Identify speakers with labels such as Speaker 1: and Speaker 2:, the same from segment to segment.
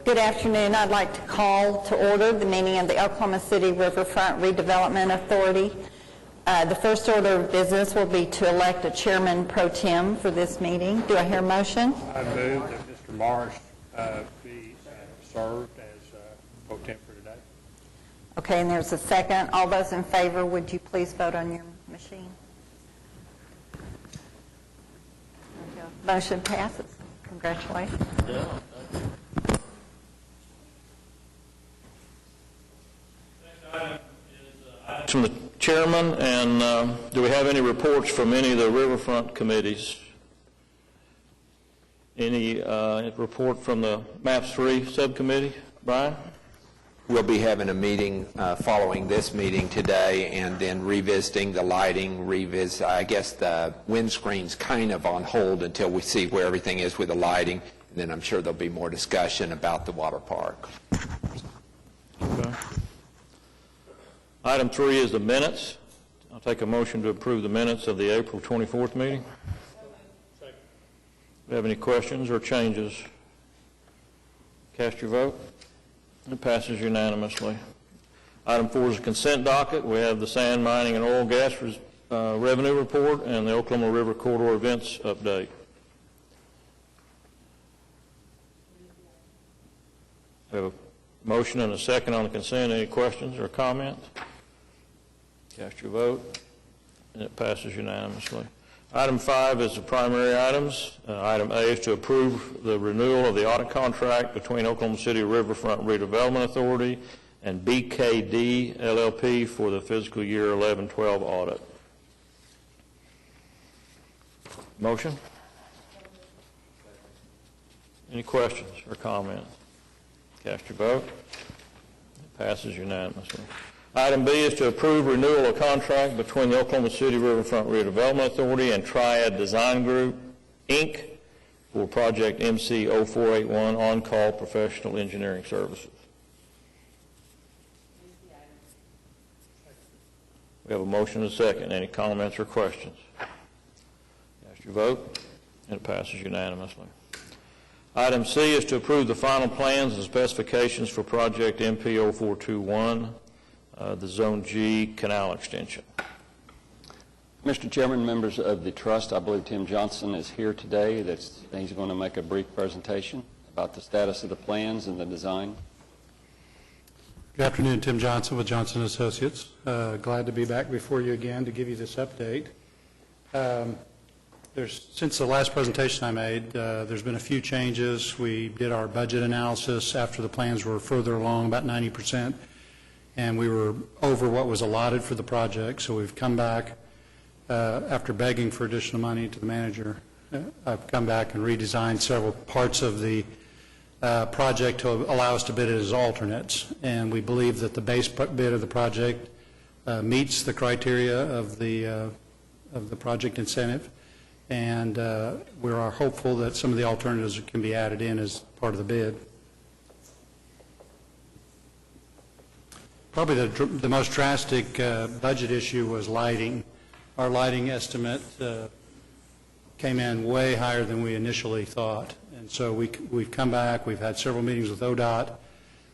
Speaker 1: Good afternoon. I'd like to call to order the meeting of the Oklahoma City Riverfront Redevelopment Authority. The first order of business will be to elect a chairman pro tem for this meeting. Do I hear a motion?
Speaker 2: I move that Mr. Marsh be served as pro tem for today.
Speaker 1: Okay, and there's a second. All those in favor, would you please vote on your machine? Motion passes. Congratulations.
Speaker 3: Yeah. From the chairman, and do we have any reports from any of the Riverfront committees? Any report from the MAPS 3 subcommittee? Brian?
Speaker 4: We'll be having a meeting following this meeting today, and then revisiting the lighting, I guess the windscreen's kind of on hold until we see where everything is with the lighting, and then I'm sure there'll be more discussion about the water park.
Speaker 3: Okay. Item 3 is the minutes. I'll take a motion to approve the minutes of the April 24th meeting. Do you have any questions or changes? Cast your vote. It passes unanimously. Item 4 is the consent docket. We have the sand mining and oil gas revenue report and the Oklahoma River corridor events update. We have a motion and a second on the consent. Any questions or comments? Cast your vote, and it passes unanimously. Item 5 is the primary items. Item A is to approve the renewal of the audit contract between Oklahoma City Riverfront Redevelopment Authority and BKD LLP for the fiscal year 11-12 audit. Motion? Any questions or comments? Cast your vote. It passes unanimously. Item B is to approve renewal of contract between the Oklahoma City Riverfront Redevelopment Authority and Triad Design Group, Inc. for project MC 0481 on-call professional engineering services. We have a motion and a second. Any comments or questions? Cast your vote, and it passes unanimously. Item C is to approve the final plans and specifications for project MP 0421. The Zone G Canal Extension.
Speaker 5: Mr. Chairman, members of the Trust, I believe Tim Johnson is here today. He's going to make a brief presentation about the status of the plans and the design.
Speaker 6: Good afternoon, Tim Johnson with Johnson Associates. Glad to be back before you again to give you this update. Since the last presentation I made, there's been a few changes. We did our budget analysis after the plans were further along, about 90%. And we were over what was allotted for the project, so we've come back after begging for additional money to the manager. I've come back and redesigned several parts of the project to allow us to bid it as alternates, and we believe that the base bid of the project meets the criteria of the project incentive, and we are hopeful that some of the alternatives can be added in as part of the bid. Probably the most drastic budget issue was lighting. Our lighting estimate came in way higher than we initially thought. And so we've come back. We've had several meetings with ODOT.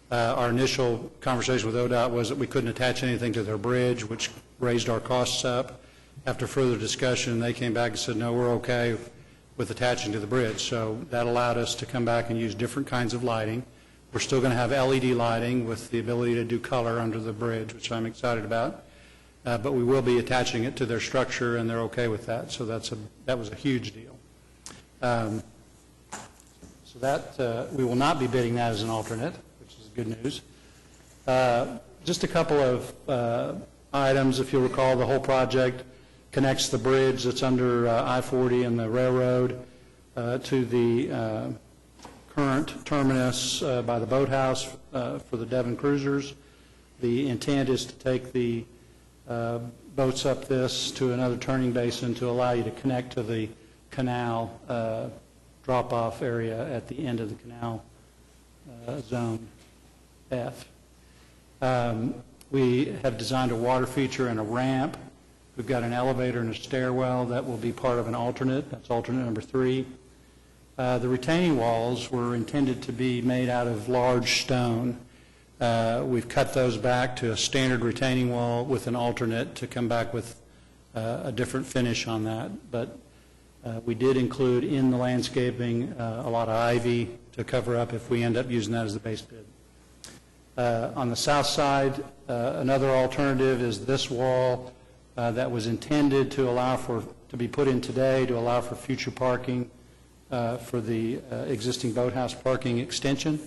Speaker 6: Our initial conversation with ODOT was that we couldn't attach anything to their bridge, which raised our costs up. After further discussion, they came back and said, no, we're okay with attaching to the bridge. So that allowed us to come back and use different kinds of lighting. We're still going to have LED lighting with the ability to do color under the bridge, which I'm excited about. But we will be attaching it to their structure, and they're okay with that. So that was a huge deal. So that we will not be bidding that as an alternate, which is good news. Just a couple of items. If you'll recall, the whole project connects the bridge that's under I-40 and the railroad to the current terminus by the boathouse for the Devon cruisers. The intent is to take the boats up this to another turning basin to allow you to connect to the canal drop-off area at the end of the canal zone F. We have designed a water feature and a ramp. We've got an elevator and a stairwell that will be part of an alternate. That's alternate number 3. The retaining walls were intended to be made out of large stone. We've cut those back to a standard retaining wall with an alternate to come back with a different finish on that. But we did include in the landscaping a lot of ivy to cover up if we end up using that as the base bid. On the south side, another alternative is this wall that was intended to allow to be put in today to allow for future parking for the existing boathouse parking extension.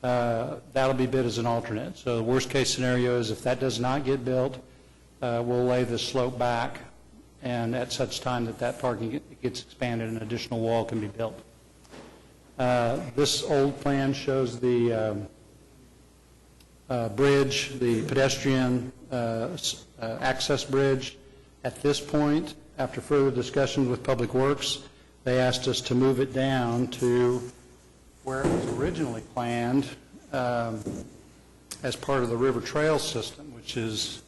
Speaker 6: That'll be bid as an alternate. So the worst case scenario is if that does not get built, we'll lay the slope back, and at such time that parking gets expanded, an additional wall can be built. This old plan shows the bridge, the pedestrian access bridge. At this point, after further discussion with Public Works, they asked us to move it down to where it was originally planned as part of the River Trail system, which is,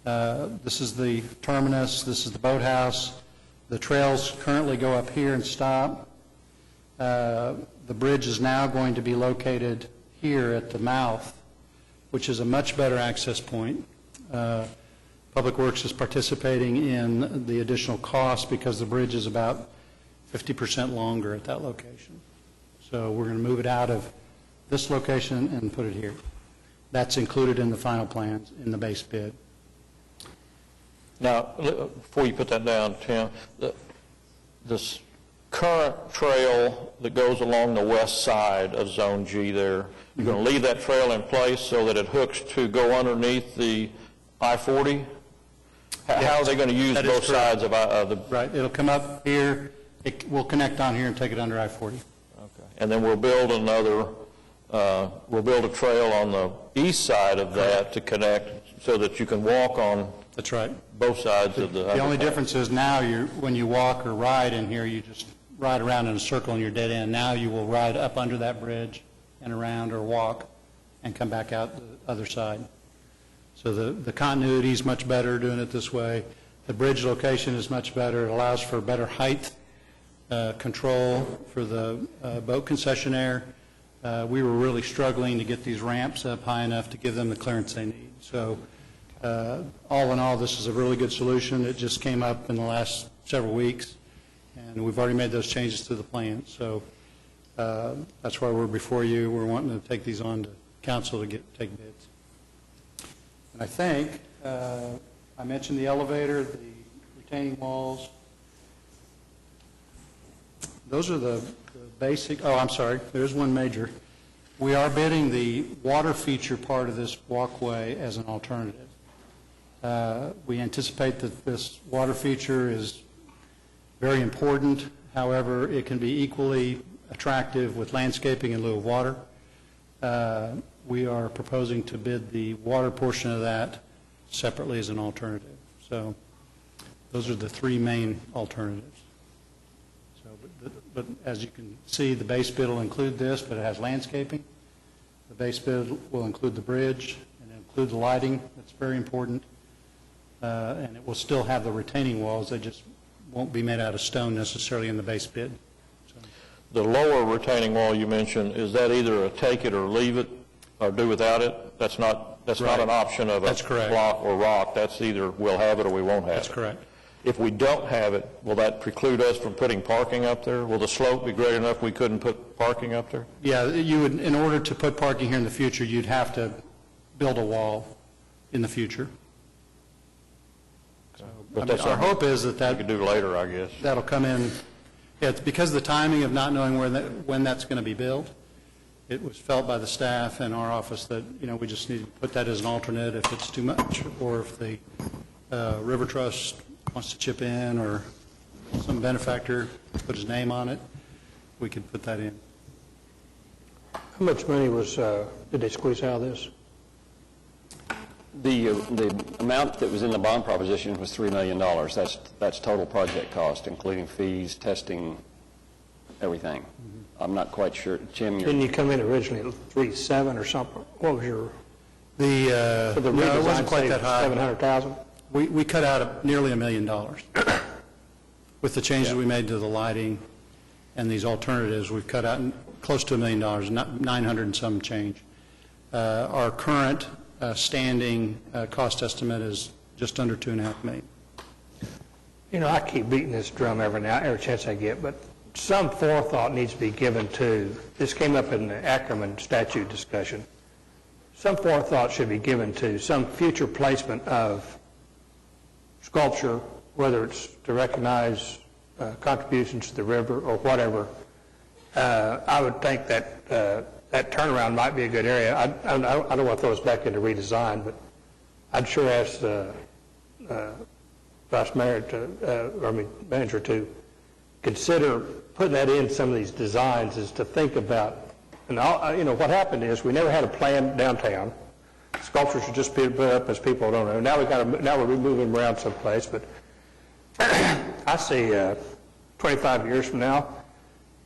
Speaker 6: this is the terminus, this is the boathouse. The trails currently go up here and stop. The bridge is now going to be located here at the mouth, which is a much better access point. Public Works is participating in the additional cost because the bridge is about 50% longer at that location. So we're going to move it out of this location and put it here. That's included in the final plans in the base bid.
Speaker 3: Now, before you put that down, Tim, this current trail that goes along the west side of Zone G there, you're going to leave that trail in place so that it hooks to go underneath the I-40? How are they going to use both sides of the...
Speaker 6: Right. It'll come up here. It will connect on here and take it under I-40.
Speaker 3: Okay. And then we'll build we'll build a trail on the east side of that to connect so that you can walk on...
Speaker 6: That's right.
Speaker 3: Both sides of the...
Speaker 6: The only difference is now when you walk or ride in here, you just ride around in a circle in your dead end. Now you will ride up under that bridge and around or walk and come back out the other side. So the continuity is much better doing it this way. The bridge location is much better. It allows for better height control for the boat concessionaire. We were really struggling to get these ramps up high enough to give them the clearance they need. So all in all, this is a really good solution. It just came up in the last several weeks, and we've already made those changes to the plan. So that's why we're before you. We're wanting to take these on to council to take bids. And I think I mentioned the elevator, the retaining walls. Those are the basic. Oh, I'm sorry. There's one major. We are bidding the water feature part of this walkway as an alternative. We anticipate that this water feature is very important. However, it can be equally attractive with landscaping in lieu of water. We are proposing to bid the water portion of that separately as an alternative. So those are the three main alternatives. So, but as you can see, the base bid will include this, but it has landscaping. The base bid will include the bridge and include the lighting. That's very important. And it will still have the retaining walls. They just won't be made out of stone necessarily in the base bid. So.
Speaker 3: The lower retaining wall you mentioned, is that either a take it or leave it or do without it? That's not an option of a block or rock. That's either we'll have it or we won't have it.
Speaker 6: That's correct.
Speaker 3: If we don't have it, will that preclude us from putting parking up there? Will the slope be great enough we couldn't put parking up there?
Speaker 6: Yeah, you would. In order to put parking here in the future, you'd have to build a wall in the future. So,
Speaker 3: but that's
Speaker 6: our hope is that
Speaker 3: we could do later, I guess.
Speaker 6: That'll come in. Yeah, it's because of the timing of not knowing when that's going to be built. It was felt by the staff and our office that we just need to put that as an alternate if it's too much, or if the River Trust wants to chip in, or some benefactor put his name on it, we could put that in.
Speaker 7: How much money did they squeeze out of this?
Speaker 5: The amount that was in the bond proposition was $3 million. That's total project cost, including fees, testing, everything. Mm-hmm. I'm not quite sure. Jim,
Speaker 7: Didn't you come in originally at 3.7 or something? What was your...
Speaker 6: No, it wasn't quite that high.
Speaker 7: 700,000?
Speaker 6: We cut out nearly $1 million with the changes we made to the lighting. and these alternatives, we've cut out close to $1 million, 900 and some change. Our current standing cost estimate is just under $2.5 million.
Speaker 7: You know, I keep beating this drum every chance I get, but some forethought needs to be given to, this came up in the Ackerman statute discussion, some forethought should be given to some future placement of sculpture, whether it's to recognize contributions to the river or whatever. I would think that that turnaround might be a good area. I don't want to throw us back into redesign, but I'd sure ask Vice Mayor Manager to consider putting that in some of these designs, is to think about, and you know, what happened is we never had a plan downtown. Sculptures should just be put up as people don't know. Now we're moving them around someplace, but I see 25 years from now,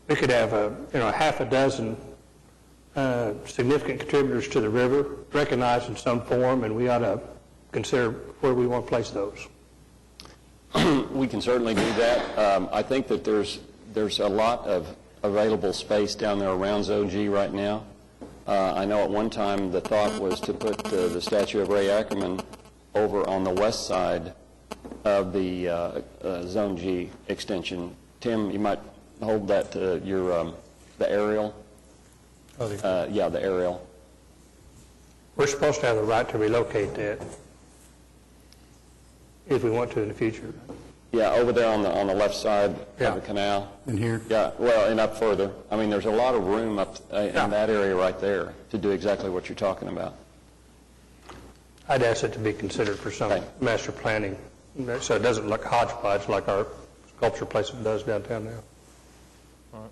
Speaker 7: we could have half a dozen significant contributors to the river recognized in some form, and we ought to consider where we want to place those.
Speaker 5: We can certainly do that. I think that there's a lot of available space down there around Zone G right now. I know at one time the thought was to put the statue of Ray Ackerman over on the west side of the Zone G extension. Tim, you might hold that to the aerial. Yeah, the aerial.
Speaker 7: We're supposed to have the right to relocate that if we want to in the future.
Speaker 5: Yeah, over there on the left side
Speaker 7: Yeah.
Speaker 5: of the canal.
Speaker 6: In here?
Speaker 5: Yeah, well, and up further. I mean, there's a lot of room up in that area right there to do exactly what you're talking about.
Speaker 7: I'd ask it to be considered for some master planning, so it doesn't look hodgepodge like our sculpture placement does downtown now.
Speaker 3: All right.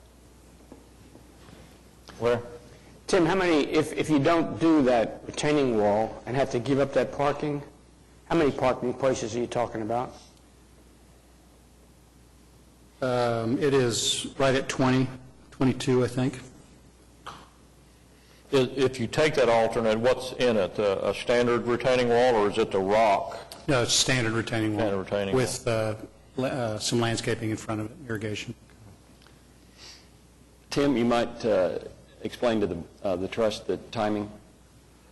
Speaker 3: Where?
Speaker 8: Tim, how many, if you don't do that retaining wall and have to give up that parking, how many parking places are you talking about?
Speaker 6: It is right at 22, I think.
Speaker 3: If you take that alternate, what's in it? A standard retaining wall, or is it the rock?
Speaker 6: No, it's standard retaining wall.
Speaker 3: Standard retaining
Speaker 6: with some landscaping in front of it, irrigation.
Speaker 5: Tim, you might explain to the trust the timing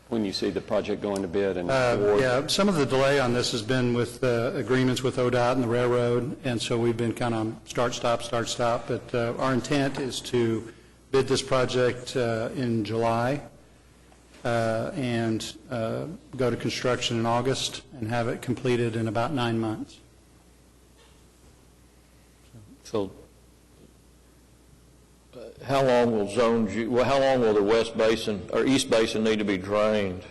Speaker 5: when you see the project going to bid and award.
Speaker 6: Yeah, some of the delay on this has been with agreements with ODOT and the railroad, and so we've been kind of start, stop, but our intent is to bid this project in July and go to construction in August and have it completed in about 9 months.
Speaker 3: So how long will Zone G, well, how long will the west basin or east basin need to be drained?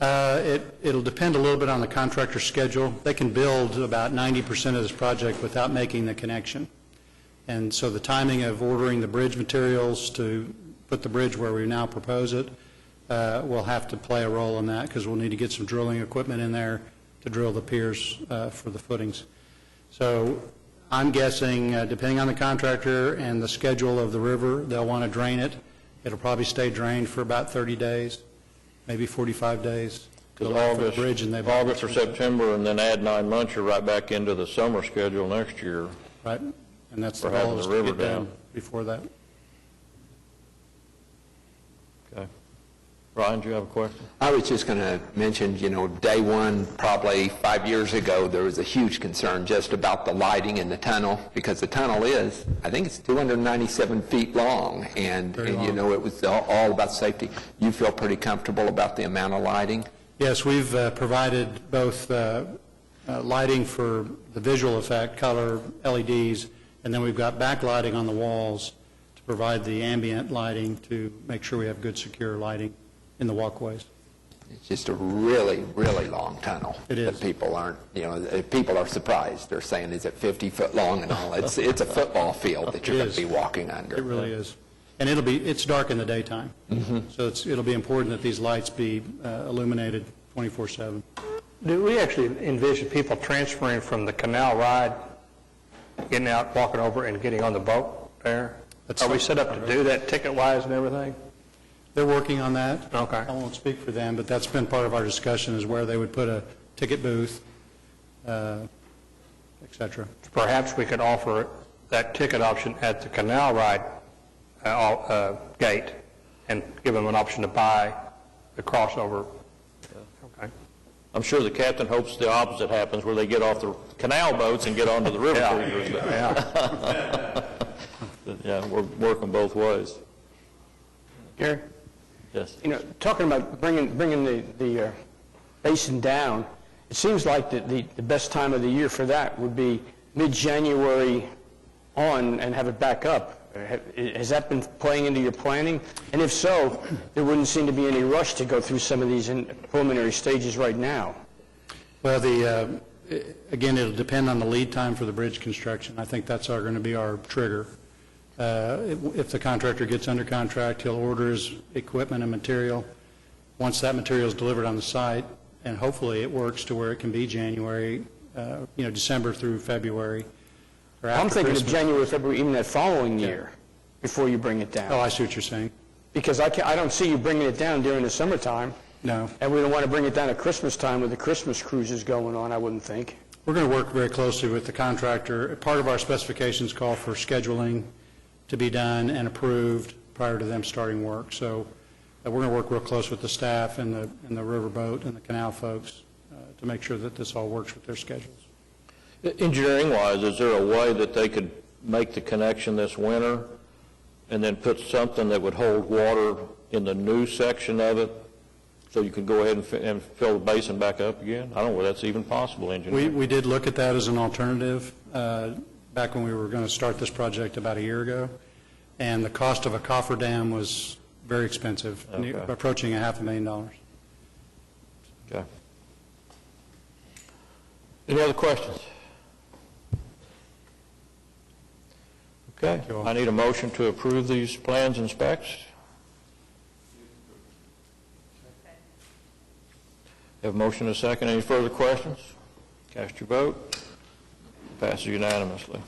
Speaker 6: It'll depend a little bit on the contractor's schedule. They can build about 90% of this project without making the connection. And so the timing of ordering the bridge materials to put the bridge where we now propose it will have to play a role in that, because we'll need to get some drilling equipment in there to drill the piers for the footings. So I'm guessing, depending on the contractor and the schedule of the river, they'll want to drain it. It'll probably stay drained for about 30 days, maybe 45 days.
Speaker 3: Because August or September, and then add 9 months, you're right back into the summer schedule next year.
Speaker 6: Right, and that's the
Speaker 3: For having
Speaker 6: goal, is
Speaker 3: the
Speaker 6: to
Speaker 3: river
Speaker 6: get done
Speaker 3: down.
Speaker 6: before that.
Speaker 3: Okay. Ryan, do you have a question?
Speaker 4: I was just going to mention, day one, probably 5 years ago, there was a huge concern just about the lighting in the tunnel, because the tunnel is, I think it's 297 feet long, and it was all about safety. You feel pretty comfortable about the amount of lighting?
Speaker 6: Yes, we've provided both lighting for the visual effect, color, LEDs, and then we've got backlighting on the walls to provide the ambient lighting to make sure we have good, secure lighting in the walkways.
Speaker 4: It's just a really, really long tunnel.
Speaker 6: It is.
Speaker 4: That people aren't, people are surprised. They're saying, is it 50 foot long and all? It's a football field that you're going to be walking under.
Speaker 6: It really is. And it's dark in the daytime. Mm-hmm. So it'll be important that these lights be illuminated 24/7.
Speaker 7: Do we actually envision people transferring from the canal ride, getting out, walking over, and getting on the boat there? Are we set up to do that ticket-wise and everything?
Speaker 6: They're working on that.
Speaker 7: Okay.
Speaker 6: I won't speak for them, but that's been part of our discussion, is where they would put a ticket booth, et cetera.
Speaker 7: Perhaps we could offer that ticket option at the canal ride gate and give them an option to buy the crossover. Okay.
Speaker 3: I'm sure the captain hopes the opposite happens, where they get off the canal boats and get onto the river cruisers.
Speaker 7: Yeah.
Speaker 3: Yeah, we're working both ways.
Speaker 8: Gary?
Speaker 3: Yes.
Speaker 8: You know, talking about bringing the basin down, it seems like the best time of the year for that would be mid-January on and have it back up. Has that been playing into your planning? And if so, there wouldn't seem to be any rush to go through some of these preliminary stages right now.
Speaker 6: Well, again, it'll depend on the lead time for the bridge construction. I think that's going to be our trigger. If the contractor gets under contract, he'll order his equipment and material. Once that material is delivered on the site, and hopefully it works to where it can be January, December through February. Or after
Speaker 8: I'm thinking
Speaker 6: Christmas.
Speaker 8: of January, February, even that following year, before you bring it down.
Speaker 6: Oh, I see what you're saying.
Speaker 8: Because I don't see you bringing it down during the summertime.
Speaker 6: No.
Speaker 8: And we don't want to bring it down at Christmas time with the Christmas cruises going on, I wouldn't think.
Speaker 6: We're going to work very closely with the contractor. Part of our specifications call for scheduling to be done and approved prior to them starting work. So we're going to work real close with the staff and the riverboat and the canal folks to make sure that this all works with their schedules.
Speaker 3: Engineering-wise, is there a way that they could make the connection this winter and then put something that would hold water in the new section of it so you could go ahead and fill the basin back up again? I don't know whether that's even possible, engineering.
Speaker 6: We did look at that as an alternative back when we were going to start this project about a year ago, and the cost of a cofferdam was very expensive, approaching $500,000.
Speaker 3: Okay. Any other questions? Okay, I need a motion to approve these plans and specs. Have a motion and a second. Any further questions? Cast your vote. Passes unanimously.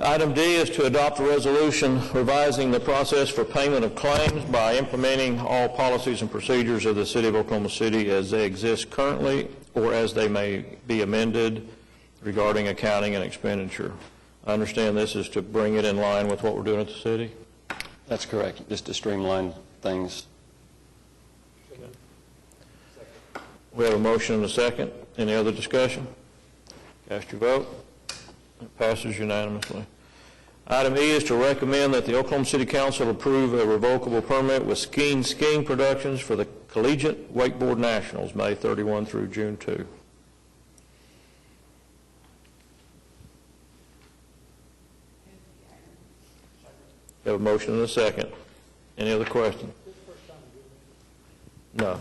Speaker 3: Item D is to adopt a resolution revising the process for payment of claims by implementing all policies and procedures of the City of Oklahoma City as they exist currently or as they may be amended regarding accounting and expenditure. I understand this is to bring it in line with what we're doing at the city?
Speaker 5: That's correct, just to streamline things.
Speaker 3: We have a motion and a second. Any other discussion? Cast your vote. It passes unanimously. Item E is to recommend that the Oklahoma City Council approve a revocable permit with Skiing Productions for the Collegiate Wakeboard Nationals, May 31 through June 2. We have a motion and a second. Any other questions? No.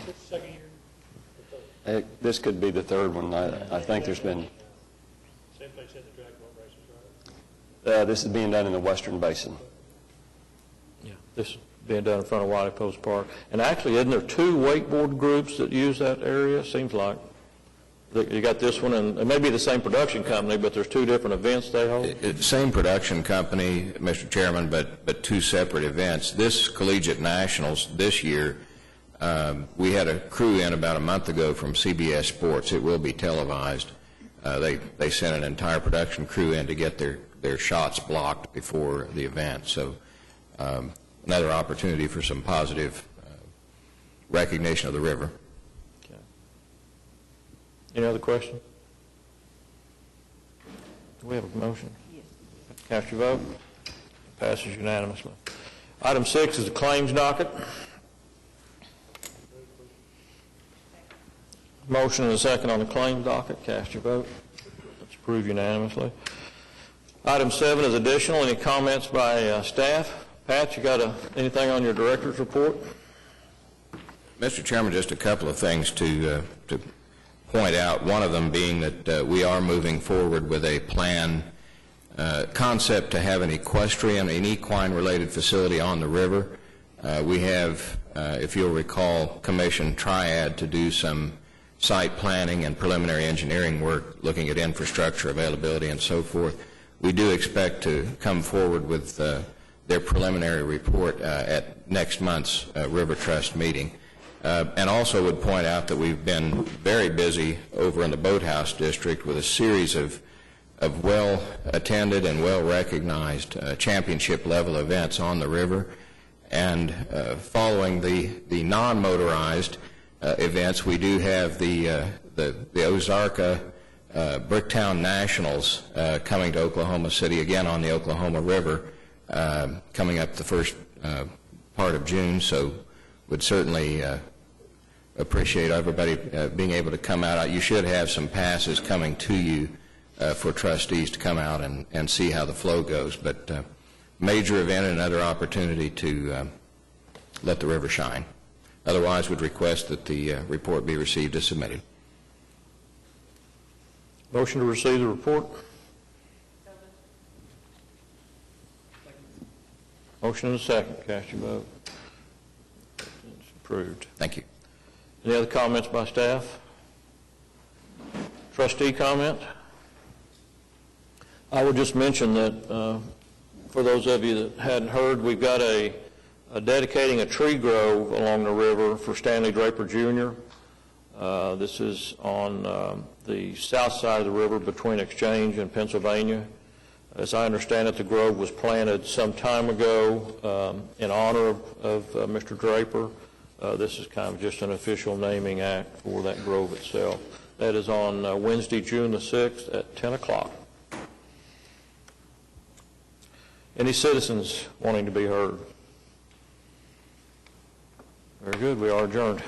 Speaker 5: This could be the third one. I think there's been...
Speaker 2: Same place at the drag boat races, right?
Speaker 5: This is being done in the Western Basin.
Speaker 3: Yeah, this is being done in front of Wiley Post Park. And actually, isn't there two wakeboard groups that use that area? Seems like. You got this one, and it may be the same production company, but there's two different events they hold?
Speaker 9: Same production company, Mr. Chairman, but two separate events. This Collegiate Nationals this year, we had a crew in about a month ago from CBS Sports. It will be televised. They sent an entire production crew in to get their shots blocked before the event. So another opportunity for some positive recognition of the river.
Speaker 3: Okay. Any other questions? Do we have a motion? Yes. Cast your vote. Passes unanimously. Item 6 is the claims docket. Motion and a second on the claims docket. Cast your vote. It's approved unanimously. Item 7 is additional. Any comments by staff? Pat, you got anything on your director's report?
Speaker 9: Mr. Chairman, just a couple of things to point out. One of them being that we are moving forward with a plan concept to have an equine-related facility on the river. We have, if you'll recall, commissioned Triad to do some site planning and preliminary engineering work looking at infrastructure availability and so forth. We do expect to come forward with their preliminary report at next month's River Trust meeting. And also would point out that we've been very busy over in the Boathouse District with a series of well-attended and well-recognized championship-level events on the river. And following the non-motorized events, we do have the Ozarka Bricktown Nationals coming to Oklahoma City, again on the Oklahoma River, coming up the first part of June. So would certainly appreciate everybody being able to come out. You should have some passes coming to you for trustees to come out and see how the flow goes. But major event and another opportunity to let the river shine. Otherwise, would request that the report be received as submitted.
Speaker 3: Motion to receive the report. Motion and a second. Cast your vote. It's approved.
Speaker 9: Thank you.
Speaker 3: Any other comments by staff? Trustee comment? I would just mention that for those of you that hadn't heard, we've got a dedicating a tree grove along the river for Stanley Draper Jr. This is on the south side of the river between Exchange and Pennsylvania. As I understand it, the grove was planted some time ago in honor of Mr. Draper. This is kind of just an official naming act for that grove itself. That is on Wednesday, June the 6th at 10 o'clock. Any citizens wanting to be heard? Very good. We are adjourned.